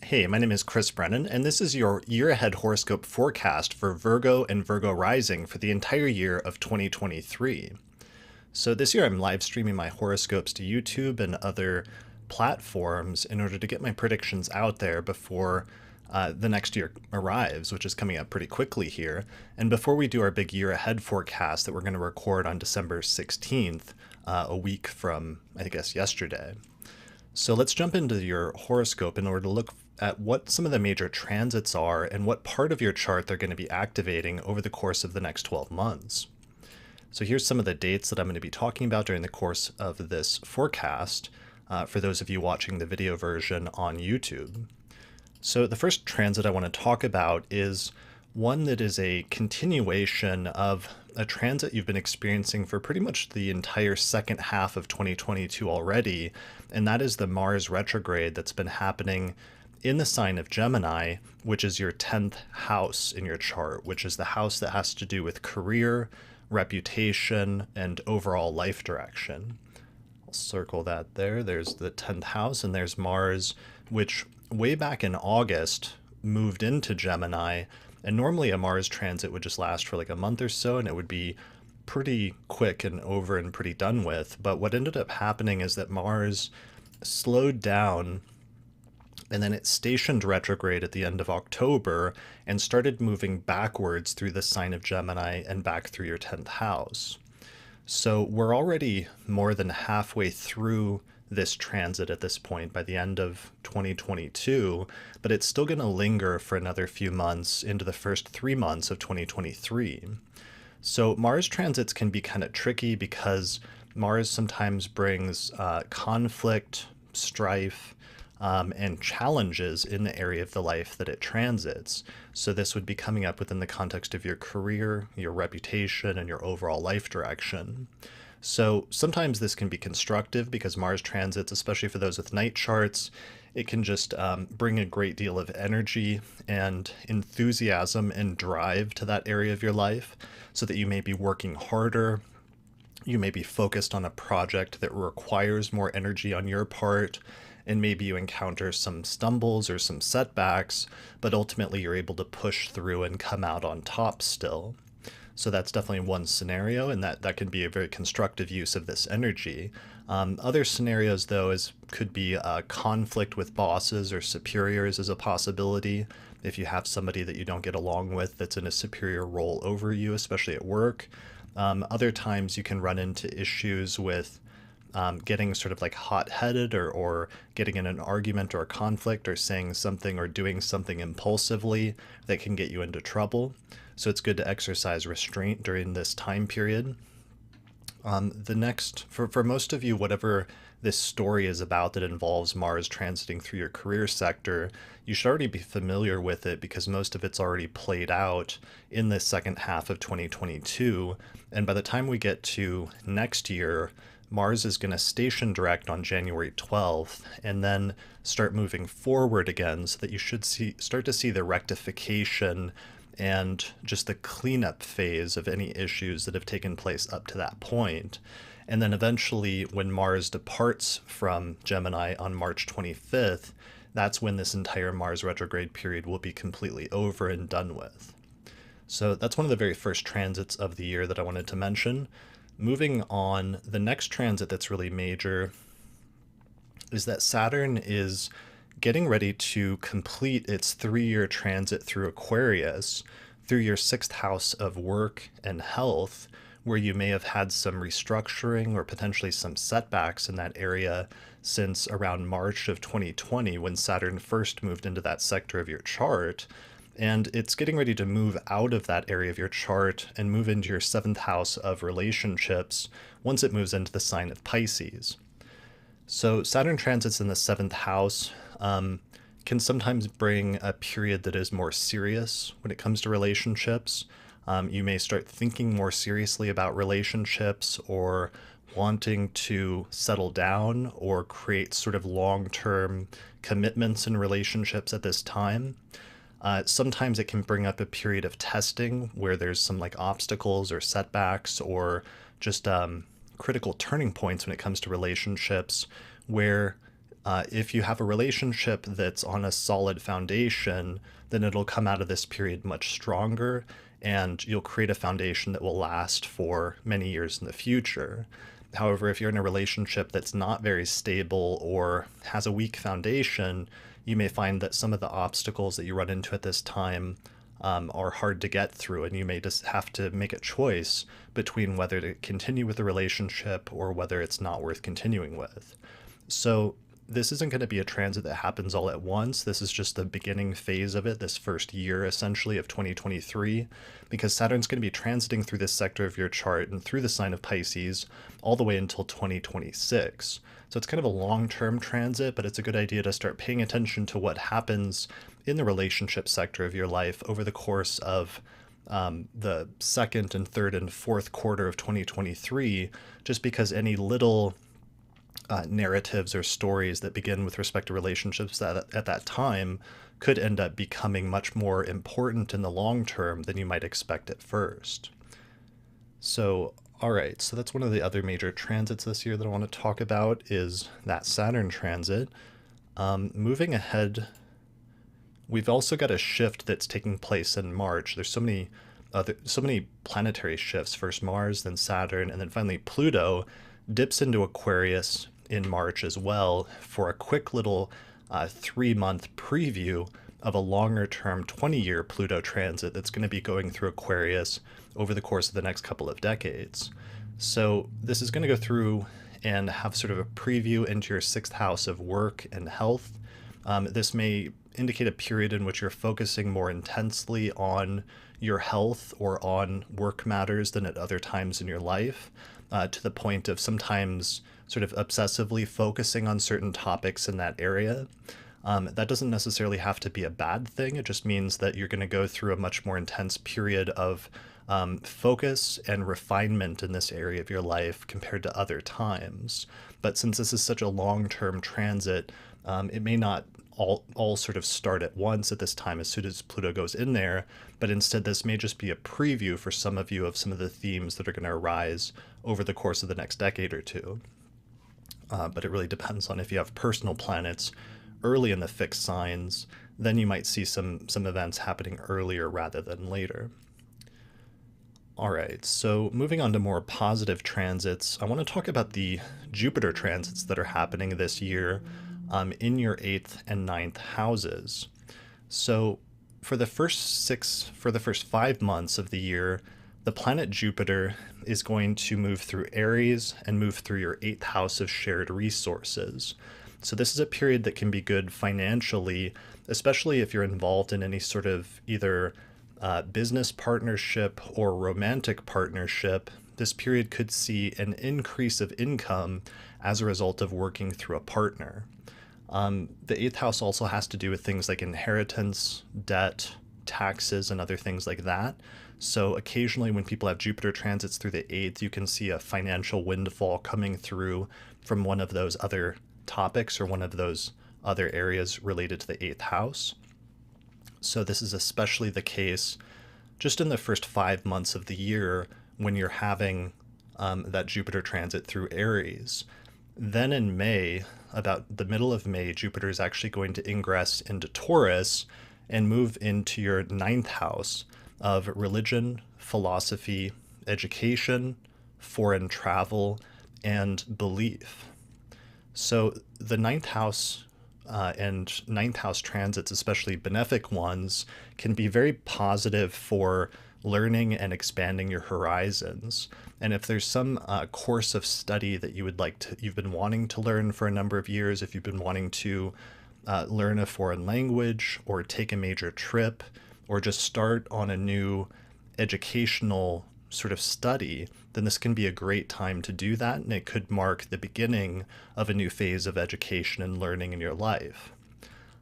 Hey, my name is Chris Brennan, and this is your year ahead horoscope forecast for Virgo and Virgo rising for the entire year of 2023. So, this year I'm live streaming my horoscopes to YouTube and other platforms in order to get my predictions out there before the next year arrives, which is coming up pretty quickly here. And before we do our big year ahead forecast that we're going to record on December 16th, a week from, I guess, yesterday. So let's jump into your horoscope in order to look at what some of the major transits are and what part of your chart they're going to be activating over the course of the next 12 months. So here's some of the dates that I'm going to be talking about during the course of this forecast for those of you watching the video version on YouTube. So the first transit I want to talk about is one that is a continuation of a transit you've been experiencing for pretty much the entire second half of 2022 already, and that is the Mars retrograde that's been happening in the sign of Gemini, which is your 10th house in your chart, which is the house that has to do with career, reputation, and overall life direction. I'll circle that there. There's the 10th house, and there's Mars, which way back in August moved into Gemini. And normally a Mars transit would just last for like a month or so, and it would be pretty quick and over and pretty done with. But what ended up happening is that Mars slowed down, and then it stationed retrograde at the end of October and started moving backwards through the sign of Gemini and back through your 10th house. So we're already more than halfway through this transit at this point by the end of 2022, but it's still going to linger for another few months into the first 3 months of 2023. So Mars transits can be kind of tricky because Mars sometimes brings conflict, strife, and challenges in the area of the life that it transits. So this would be coming up within the context of your career, your reputation, and your overall life direction. So sometimes this can be constructive because Mars transits, especially for those with night charts, it can just bring a great deal of energy and enthusiasm and drive to that area of your life so that you may be working harder. You may be focused on a project that requires more energy on your part, and maybe you encounter some stumbles or some setbacks, but ultimately you're able to push through and come out on top still. So that's definitely one scenario, and that can be a very constructive use of this energy. Other scenarios, though, could be conflict with bosses or superiors as a possibility. If you have somebody that you don't get along with that's in a superior role over you, especially at work. Other times you can run into issues with getting sort of like hot-headed or getting in an argument or a conflict or saying something or doing something impulsively that can get you into trouble. So it's good to exercise restraint during this time period. The next, for most of you, whatever this story is about that involves Mars transiting through your career sector, you should already be familiar with it because most of it's already played out in the second half of 2022. And by the time we get to next year, Mars is going to station direct on January 12th and then start moving forward again so that you should start to see the rectification and just the cleanup phase of any issues that have taken place up to that point. And then eventually, when Mars departs from Gemini on March 25th, that's when this entire Mars retrograde period will be completely over and done with. So that's one of the very first transits of the year that I wanted to mention. Moving on, the next transit that's really major is that Saturn is getting ready to complete its 3-year transit through Aquarius, through your 6th house of work and health, where you may have had some restructuring or potentially some setbacks in that area since around March of 2020 when Saturn first moved into that sector of your chart. And it's getting ready to move out of that area of your chart and move into your 7th house of relationships once it moves into the sign of Pisces. So Saturn transits in the 7th house can sometimes bring a period that is more serious when it comes to relationships. You may start thinking more seriously about relationships or wanting to settle down or create sort of long-term commitments in relationships at this time. Sometimes it can bring up a period of testing where there's some like obstacles or setbacks or just critical turning points when it comes to relationships where If you have a relationship that's on a solid foundation, then it'll come out of this period much stronger, and you'll create a foundation that will last for many years in the future. However, if you're in a relationship that's not very stable or has a weak foundation, you may find that some of the obstacles that you run into at this time are hard to get through, and you may just have to make a choice between whether to continue with the relationship or whether it's not worth continuing with. So this isn't going to be a transit that happens all at once. This is just the beginning phase of it, this first year essentially of 2023, because Saturn's going to be transiting through this sector of your chart and through the sign of Pisces all the way until 2026. So it's kind of a long-term transit, but it's a good idea to start paying attention to what happens in the relationship sector of your life over the course of the second and third and fourth quarter of 2023, just because any little narratives or stories that begin with respect to relationships that at that time could end up becoming much more important in the long term than you might expect at first. So, all right, so that's one of the other major transits this year that I want to talk about is that Saturn transit. Moving ahead, we've also got a shift that's taking place in March. There's so many planetary shifts. First Mars, then Saturn, and then finally Pluto dips into Aquarius in March as well for a quick little 3-month preview of a longer-term 20-year Pluto transit that's going to be going through Aquarius over the course of the next couple of decades. So this is going to go through and have sort of a preview into your 6th house of work and health. This may indicate a period in which you're focusing more intensely on your health or on work matters than at other times in your life, to the point of sometimes sort of obsessively focusing on certain topics in that area. That doesn't necessarily have to be a bad thing. It just means that you're going to go through a much more intense period of focus and refinement in this area of your life compared to other times. But since this is such a long-term transit, it may not all sort of start at once at this time as soon as Pluto goes in there, but instead this may just be a preview for some of you of some of the themes that are going to arise over the course of the next decade or two. But it really depends on if you have personal planets early in the fixed signs, then you might see some events happening earlier rather than later. All right, so moving on to more positive transits, I want to talk about the Jupiter transits that are happening this year in your 8th and 9th houses. So for the first 5 months of the year, the planet Jupiter is going to move through Aries and move through your 8th house of shared resources. So this is a period that can be good financially, especially if you're involved in any sort of either business partnership or romantic partnership. This period could see an increase of income as a result of working through a partner. The 8th house also has to do with things like inheritance, debt, taxes, and other things like that. So occasionally when people have Jupiter transits through the 8th, you can see a financial windfall coming through from one of those other topics or one of those other areas related to the 8th house. So this is especially the case just in the first 5 months of the year when you're having that Jupiter transit through Aries. Then in May, about the middle of May, Jupiter is actually going to ingress into Taurus and move into your 9th house of religion, philosophy, education, foreign travel, and belief. So the 9th house and 9th house transits, especially benefic ones, can be very positive for learning and expanding your horizons. And if there's some course of study that you've been wanting to learn for a number of years, if you've been wanting to learn a foreign language or take a major trip or just start on a new educational sort of study, then this can be a great time to do that, and it could mark the beginning of a new phase of education and learning in your life.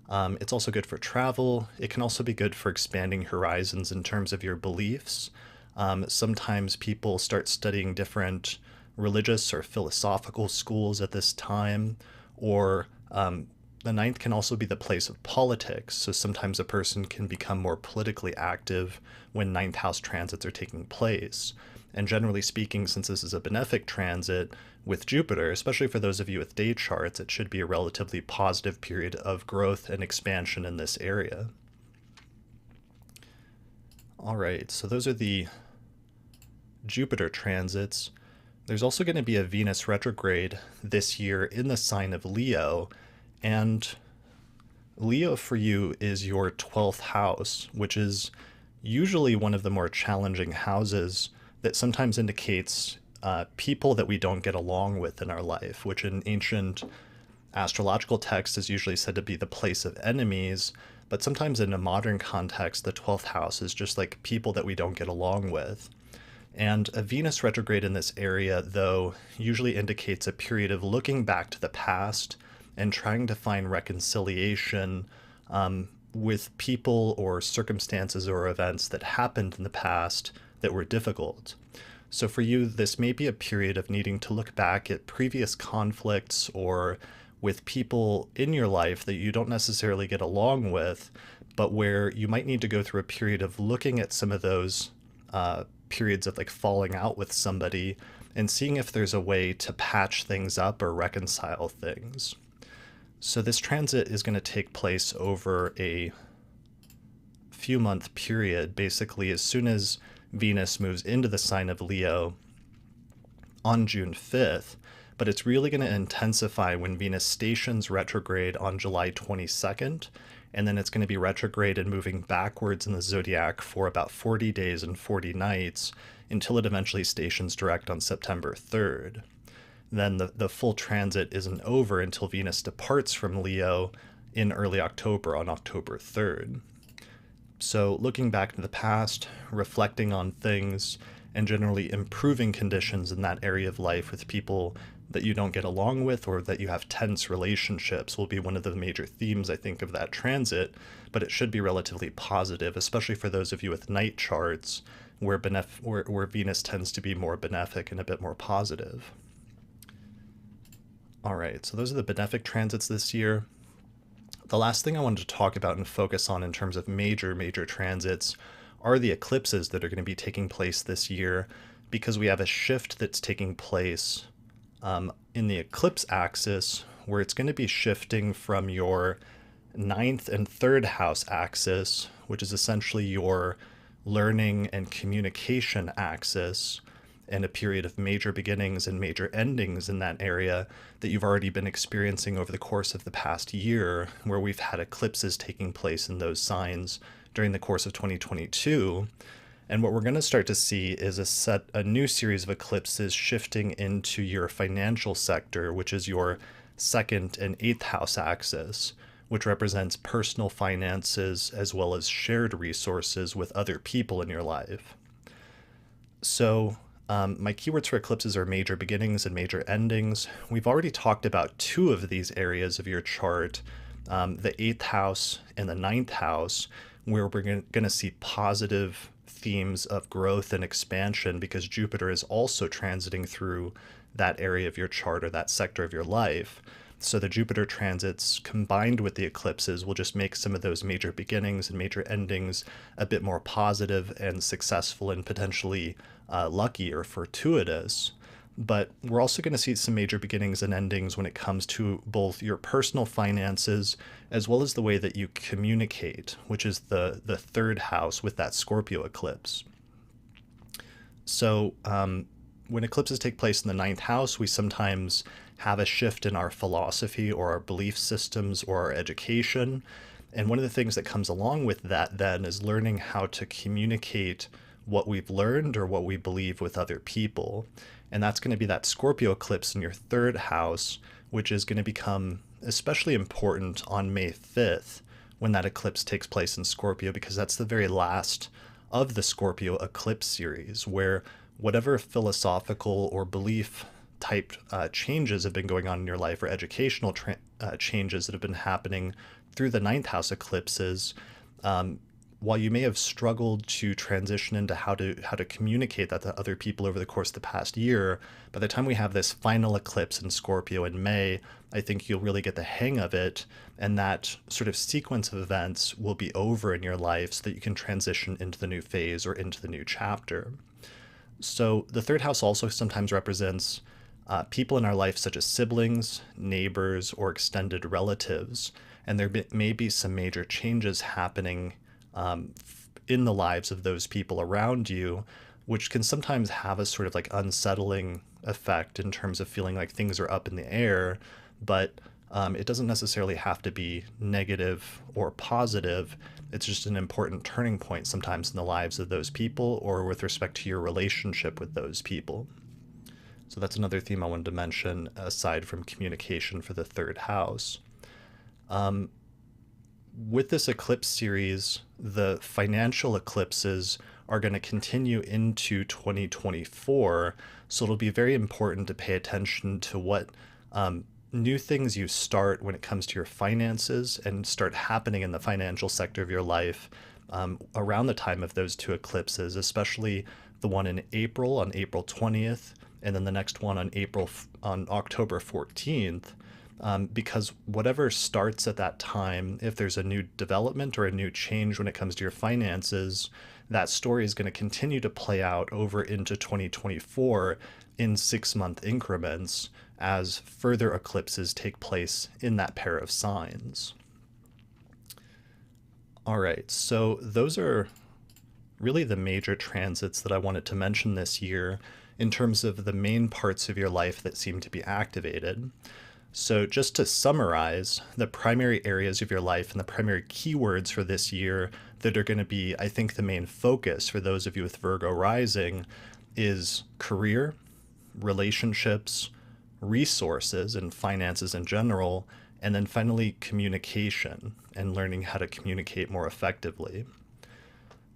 It's also good for travel. It can also be good for expanding horizons in terms of your beliefs. Sometimes people start studying different religious or philosophical schools at this time, or the 9th can also be the place of politics. So sometimes a person can become more politically active when 9th house transits are taking place. And generally speaking, since this is a benefic transit with Jupiter, especially for those of you with day charts, it should be a relatively positive period of growth and expansion in this area. All right, so those are the Jupiter transits. There's also going to be a Venus retrograde this year in the sign of Leo, and Leo for you is your 12th house, which is usually one of the more challenging houses that sometimes indicates people that we don't get along with in our life, which in ancient astrological texts is usually said to be the place of enemies. But sometimes in a modern context, the 12th house is just like people that we don't get along with. And a Venus retrograde in this area, though, usually indicates a period of looking back to the past and trying to find reconciliation with people or circumstances or events that happened in the past that were difficult. So for you, this may be a period of needing to look back at previous conflicts or with people in your life that you don't necessarily get along with, but where you might need to go through a period of looking at some of those periods of like falling out with somebody and seeing if there's a way to patch things up or reconcile things. So this transit is going to take place over a few month period, basically as soon as Venus moves into the sign of Leo on June 5th, but it's really going to intensify when Venus stations retrograde on July 22nd, and then it's going to be retrograde and moving backwards in the zodiac for about 40 days and 40 nights until it eventually stations direct on September 3rd. Then the full transit isn't over until Venus departs from Leo in early October on October 3rd. So looking back to the past, reflecting on things, and generally improving conditions in that area of life with people that you don't get along with or that you have tense relationships will be one of the major themes, I think, of that transit, but it should be relatively positive, especially for those of you with night charts where Venus tends to be more benefic and a bit more positive. All right, so those are the benefic transits this year. The last thing I wanted to talk about and focus on in terms of major transits are the eclipses that are going to be taking place this year, because we have a shift that's taking place in the eclipse axis, where it's going to be shifting from your 9th and 3rd house axis, which is essentially your learning and communication axis, and a period of major beginnings and major endings in that area that you've already been experiencing over the course of the past year, where we've had eclipses taking place in those signs during the course of 2022. And what we're going to start to see is a new series of eclipses shifting into your financial sector, which is your 2nd and 8th house axis, which represents personal finances as well as shared resources with other people in your life. So my keywords for eclipses are major beginnings and major endings. We've already talked about 2 of these areas of your chart, the 8th house and the 9th house, where we're going to see positive themes of growth and expansion because Jupiter is also transiting through that area of your chart or that sector of your life. So the Jupiter transits combined with the eclipses will just make some of those major beginnings and major endings a bit more positive and successful and potentially lucky or fortuitous. But we're also going to see some major beginnings and endings when it comes to both your personal finances as well as the way that you communicate, which is the 3rd house with that Scorpio eclipse. So when eclipses take place in the 9th house, we sometimes have a shift in our philosophy or our belief systems or our education. And one of the things that comes along with that then is learning how to communicate what we've learned or what we believe with other people. And that's going to be that Scorpio eclipse in your 3rd house, which is going to become especially important on May 5th when that eclipse takes place in Scorpio, because that's the very last of the Scorpio eclipse series, where whatever philosophical or belief type changes have been going on in your life, or educational changes that have been happening through the 9th house eclipses, while you may have struggled to transition into how to communicate that to other people over the course of the past year, by the time we have this final eclipse in Scorpio in May, I think you'll really get the hang of it, and that sort of sequence of events will be over in your life so that you can transition into the new phase or into the new chapter. So the third house also sometimes represents people in our life, such as siblings, neighbors, or extended relatives. And there may be some major changes happening in the lives of those people around you, which can sometimes have a sort of like unsettling effect in terms of feeling like things are up in the air. But it doesn't necessarily have to be negative or positive. It's just an important turning point sometimes in the lives of those people or with respect to your relationship with those people. So that's another theme I wanted to mention aside from communication for the third house. With this eclipse series, the financial eclipses are going to continue into 2024. So it'll be very important to pay attention to what new things you start when it comes to your finances and start happening in the financial sector of your life around the time of those two eclipses, especially the one in April on April 20th, and then the next one on October 14th. Because whatever starts at that time, if there's a new development or a new change when it comes to your finances, that story is going to continue to play out over into 2024 in 6-month increments as further eclipses take place in that pair of signs. All right, so those are really the major transits that I wanted to mention this year in terms of the main parts of your life that seem to be activated. So just to summarize, the primary areas of your life and the primary keywords for this year that are going to be, I think, the main focus for those of you with Virgo rising is career, relationships, resources and finances in general, and then finally communication and learning how to communicate more effectively.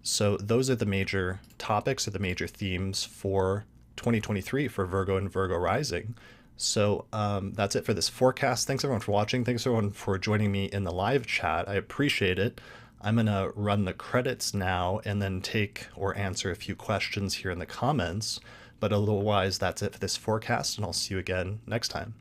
So those are the major topics or the major themes for 2023 for Virgo and Virgo rising. So that's it for this forecast. Thanks everyone for watching. Thanks everyone for joining me in the live chat. I appreciate it. I'm going to run the credits now and then take or answer a few questions here in the comments. But otherwise, that's it for this forecast, and I'll see you again next time.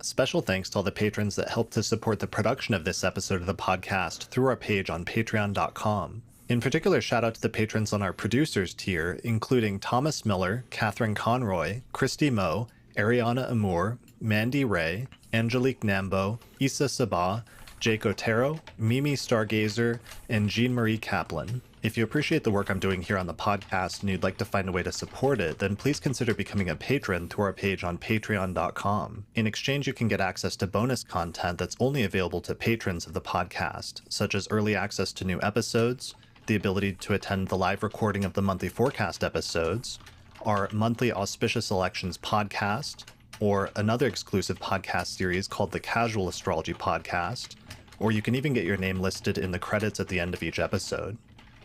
Special thanks to all the patrons that helped to support the production of this episode of the podcast through our page on patreon.com. In particular, shout out to the patrons on our producers tier, including Thomas Miller, Catherine Conroy, Christy Moe, Ariana Amour, Mandy Ray, Angelique Nambo, Issa Sabah, Jake Otero, Mimi Stargazer, and Jean-Marie Kaplan. If you appreciate the work I'm doing here on the podcast and you'd like to find a way to support it, then please consider becoming a patron through our page on patreon.com. In exchange, you can get access to bonus content that's only available to patrons of the podcast, such as early access to new episodes, the ability to attend the live recording of the monthly forecast episodes, our monthly auspicious elections podcast, or another exclusive podcast series called the Casual Astrology Podcast, or you can even get your name listed in the credits at the end of each episode.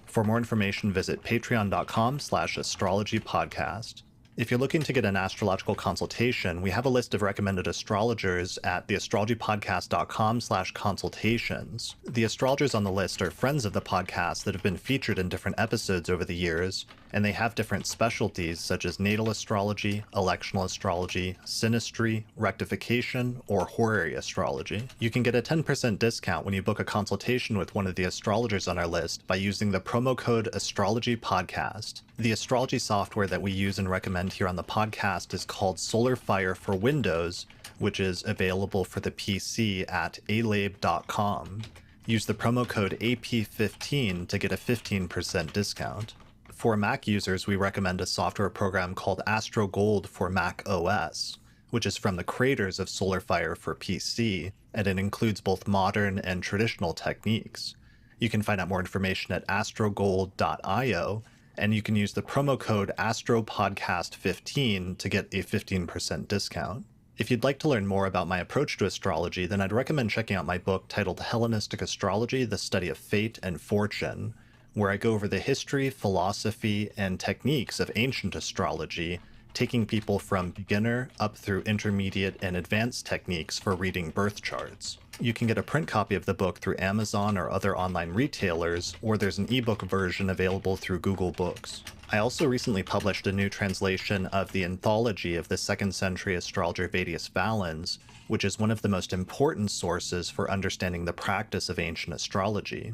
For more information, visit patreon.com/astrologypodcast. If you're looking to get an astrological consultation, we have a list of recommended astrologers at theastrologypodcast.com/consultations. The astrologers on the list are friends of the podcast that have been featured in different episodes over the years, and they have different specialties such as natal astrology, electional astrology, synastry, rectification, or horary astrology. You can get a 10% discount when you book a consultation with one of the astrologers on our list by using the promo code AstrologyPodcast. The astrology software that we use and recommend here on the podcast is called SolarFire for Windows, which is available for the PC at alabe.com. Use the promo code AP15 to get a 15% discount. For Mac users, we recommend a software program called Astro Gold for Mac OS, which is from the creators of SolarFire for PC, and it includes both modern and traditional techniques. You can find out more information at astrogold.io, and you can use the promo code AstroPodcast15 to get a 15% discount. If you'd like to learn more about my approach to astrology, then I'd recommend checking out my book titled Hellenistic Astrology, The Study of Fate and Fortune, where I go over the history, philosophy, and techniques of ancient astrology, taking people from beginner up through intermediate and advanced techniques for reading birth charts. You can get a print copy of the book through Amazon or other online retailers, or there's an ebook version available through Google Books. I also recently published a new translation of the anthology of the 2nd century astrologer Vedius Valens, which is one of the most important sources for understanding the practice of ancient astrology.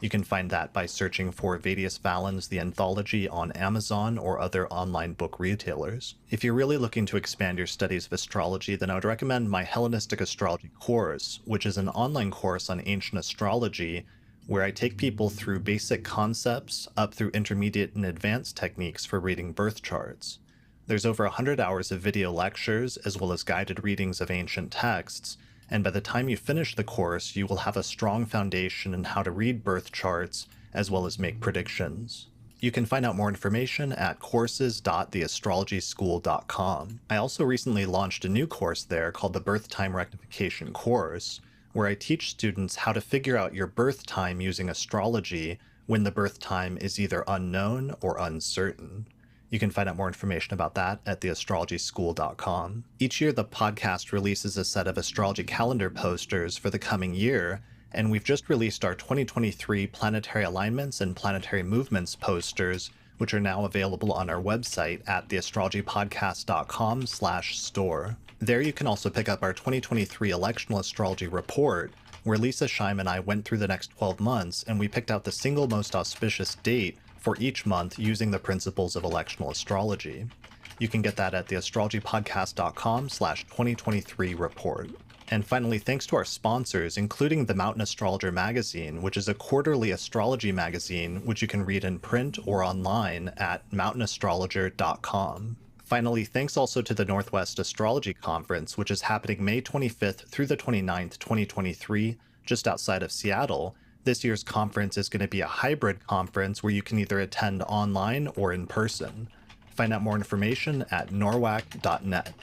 You can find that by searching for Vedius Valens, the anthology, on Amazon or other online book retailers. If you're really looking to expand your studies of astrology, then I would recommend my Hellenistic Astrology course, which is an online course on ancient astrology where I take people through basic concepts up through intermediate and advanced techniques for reading birth charts. There's over 100 hours of video lectures, as well as guided readings of ancient texts, and by the time you finish the course, you will have a strong foundation in how to read birth charts, as well as make predictions. You can find out more information at courses.theastrologyschool.com. I also recently launched a new course there called the Birth Time Rectification Course, where I teach students how to figure out your birth time using astrology when the birth time is either unknown or uncertain. You can find out more information about that at theastrologyschool.com. Each year, the podcast releases a set of astrology calendar posters for the coming year, and we've just released our 2023 planetary alignments and planetary movements posters, which are now available on our website at theastrologypodcast.com/store. There you can also pick up our 2023 electional astrology report, where Lisa Scheim and I went through the next 12 months and we picked out the single most auspicious date for each month using the principles of electional astrology. You can get that at theastrologypodcast.com/2023 report. And finally, thanks to our sponsors, including the Mountain Astrologer magazine, which is a quarterly astrology magazine which you can read in print or online at mountainastrologer.com. Finally, thanks also to the Northwest Astrology Conference, which is happening May 25th through the 29th, 2023, just outside of Seattle. This year's conference is going to be a hybrid conference where you can either attend online or in person. Find out more information at norwac.net.